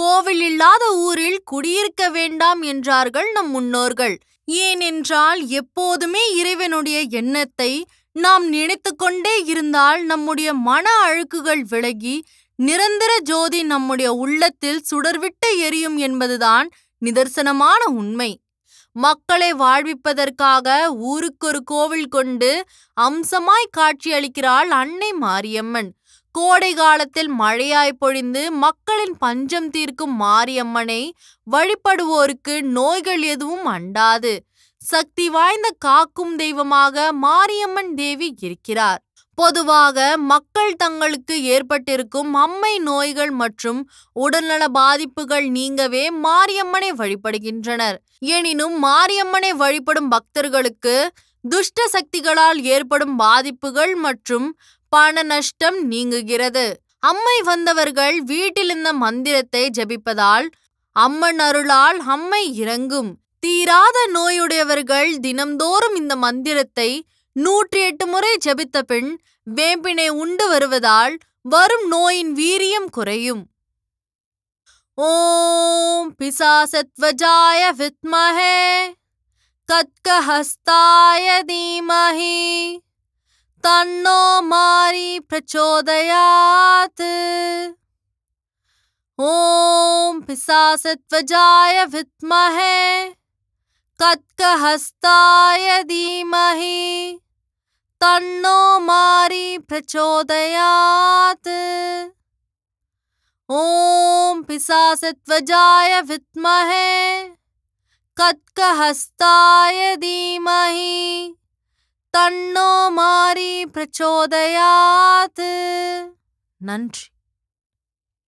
கோவில் இல்லாத ஊரில் குடியிருக்க வேண்டாம் என்றார்கள் நம் முன்னோர்கள். ஏனென்றால் எப்போதுமே இறைவனுடைய எண்ணத்தை நாம் நினைத்து கொண்டே இருந்தால் நம்முடைய மன அழுக்குகள் விலகி நிரந்தர ஜோதி நம்முடைய உள்ளத்தில் சுடர்விட்டு எரியும் என்பதுதான் நிதர்சனமான உண்மை. மக்களை வாழ்விப்பதற்காக ஊருக்கொரு கோவில் கொண்டு அம்சமாய் காட்சியளிக்கிறாள் அன்னை மாரியம்மன். கோடை காலத்தில் மழையாய் பொழிந்து மக்களின் பஞ்சம் தீர்க்கும் மாரியம்மனை வழிபடுவோருக்கு நோய்கள் எதுவும் அண்டாது. சக்தி வாய்ந்த காக்கும் தெய்வமாக மாரியம்மன் தேவி இருக்கிறார். பொதுவாக மக்கள் தங்களுக்கு ஏற்பட்டிருக்கும் அம்மை நோய்கள் மற்றும் உடல்நல பாதிப்புகள் நீங்கவே மாரியம்மனை வழிபடுகின்றனர். எனினும் மாரியம்மனை வழிபடும் பக்தர்களுக்கு துஷ்ட சக்திகளால் ஏற்படும் பாதிப்புகள் மற்றும் பண நஷ்டம் நீங்குகிறது. அம்மை வந்தவர்கள் வீட்டில் இந்த மந்திரத்தை ஜபிப்பதால் அம்மன் அருளால் அம்மை இறங்கும். தீராத நோயுடையவர்கள் தினம்தோறும் இந்த மந்திரத்தை 108 முறை ஜபித்த பின் வேம்பினை உண்டு வருவதால் வரும் நோயின் வீரியம் குறையும். ஓம் பிசாசத்வஜாய வித்மஹே கத்கஹஸ்தாய தீமஹி தன்னோ மாரி பிரச்சோதயாத். ஓம் பிசாசத்வஜாய வித்மஹே கத்கஹஸ்தாய தீமஹி தன்னோ மாரி பிரச்சோதயாத். ஓம் பிசாசத்வஜாய வித்மஹே கத்கஹஸ்தாய தீமஹி தன்னோ மாரி பிரச்சோதயாத். நன்றி.